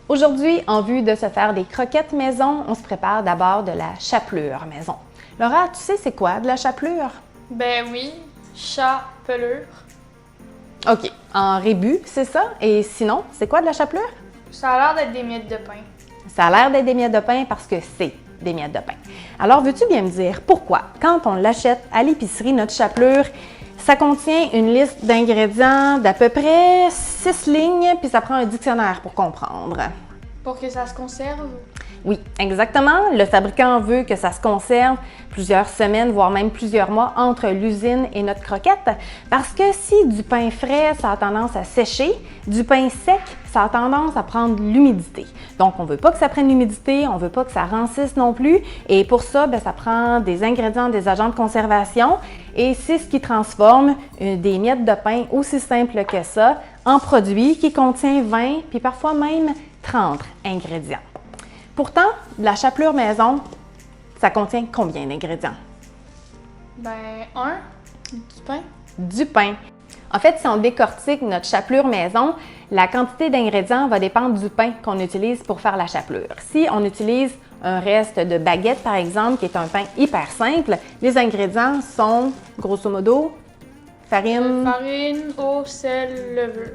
Aujourd'hui, en vue de se faire des croquettes maison, on se prépare d'abord de la chapelure maison. Laura, tu sais c'est quoi de la chapelure? Ben oui, chapelure. OK, en rébus, c'est ça? Et sinon, c'est quoi de la chapelure? Ça a l'air d'être des miettes de pain. Ça a l'air d'être des miettes de pain parce que c'est des miettes de pain. Alors, veux-tu bien me dire pourquoi, quand on l'achète à l'épicerie, notre chapelure, ça contient une liste d'ingrédients d'à peu près 6 lignes, puis ça prend un dictionnaire pour comprendre? Pour que ça se conserve? Oui, exactement. Le fabricant veut que ça se conserve plusieurs semaines, voire même plusieurs mois entre l'usine et notre croquette. Parce que si du pain frais, ça a tendance à sécher, du pain sec, ça a tendance à prendre l'humidité. Donc, on ne veut pas que ça prenne l'humidité, on ne veut pas que ça rancisse non plus. Et pour ça, ça prend des ingrédients, des agents de conservation. Et c'est ce qui transforme des miettes de pain aussi simples que ça en produit qui contient 20, puis parfois même 30 ingrédients. Pourtant, la chapelure maison, ça contient combien d'ingrédients? Ben, du pain. Du pain. En fait, si on décortique notre chapelure maison, la quantité d'ingrédients va dépendre du pain qu'on utilise pour faire la chapelure. Si on utilise un reste de baguette, par exemple, qui est un pain hyper simple, les ingrédients sont, grosso modo, farine... Farine, eau, sel, levure.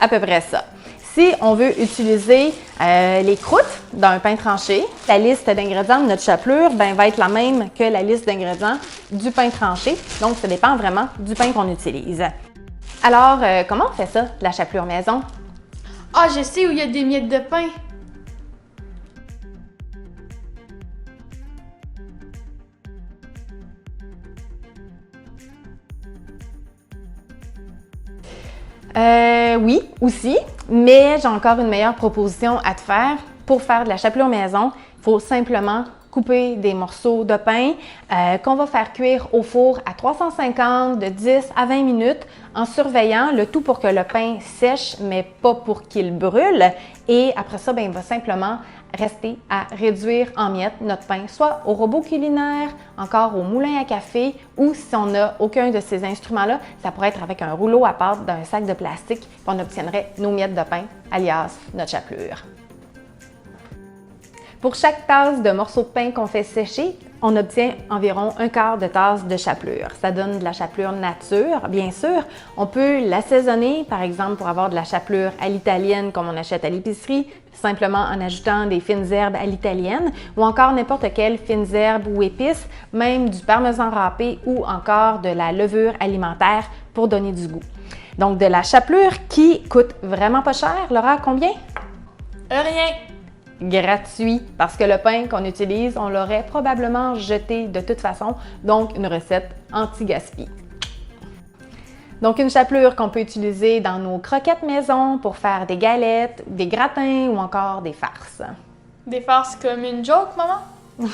À peu près ça. Si on veut utiliser les croûtes d'un pain tranché, la liste d'ingrédients de notre chapelure va être la même que la liste d'ingrédients du pain tranché. Donc, ça dépend vraiment du pain qu'on utilise. Alors, comment on fait ça, la chapelure maison? Ah, je sais où il y a des miettes de pain. Oui, aussi, mais j'ai encore une meilleure proposition à te faire. Pour faire de la chapelure maison, il faut simplement couper des morceaux de pain qu'on va faire cuire au four à 350 de 10 à 20 minutes en surveillant le tout pour que le pain sèche, mais pas pour qu'il brûle. Et après ça, il va simplement rester à réduire en miettes notre pain, soit au robot culinaire, encore au moulin à café, ou si on n'a aucun de ces instruments-là, ça pourrait être avec un rouleau à pâte d'un sac de plastique, puis on obtiendrait nos miettes de pain, alias notre chapelure. Pour chaque tasse de morceaux de pain qu'on fait sécher, on obtient environ un quart de tasse de chapelure. Ça donne de la chapelure nature, bien sûr. On peut l'assaisonner, par exemple, pour avoir de la chapelure à l'italienne comme on achète à l'épicerie, simplement en ajoutant des fines herbes à l'italienne, ou encore n'importe quelles fines herbes ou épices, même du parmesan râpé ou encore de la levure alimentaire pour donner du goût. Donc, de la chapelure qui coûte vraiment pas cher. Laura, combien? Rien. Gratuit, parce que le pain qu'on utilise, on l'aurait probablement jeté de toute façon, donc une recette anti-gaspi. Donc une chapelure qu'on peut utiliser dans nos croquettes maison pour faire des galettes, des gratins ou encore des farces. Des farces comme une joke, maman?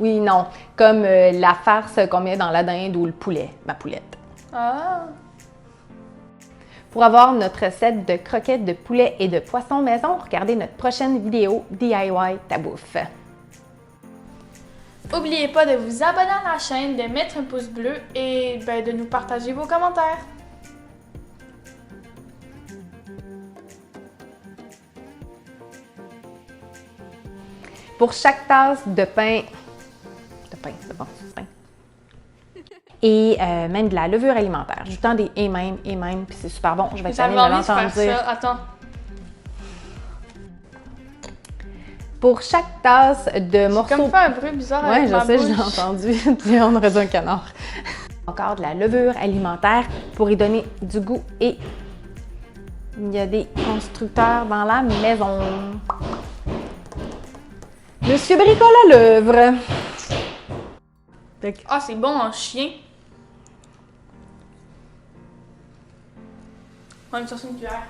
Oui, non, comme la farce qu'on met dans la dinde ou le poulet, ma poulette. Ah! Pour avoir notre recette de croquettes de poulet et de poisson maison, regardez notre prochaine vidéo DIY ta bouffe. N'oubliez pas de vous abonner à la chaîne, de mettre un pouce bleu et de nous partager vos commentaires. Pour chaque tasse de pain, c'est bon, c'est pain. Et même de la levure alimentaire. Ajoutant des et même, puis c'est super bon. Je vais essayer de l'entendre dire. Attends. Pour chaque tasse de morceaux... J'ai comme fait un bruit bizarre avec ma bouche. Ouais, je sais, je l'ai entendu. Puis on aurait dit un canard. Encore de la levure alimentaire pour y donner du goût et il y a des constructeurs dans la maison. Monsieur Bricole à l'œuvre. Ah, c'est bon en chien. On va me chercher une cuillère.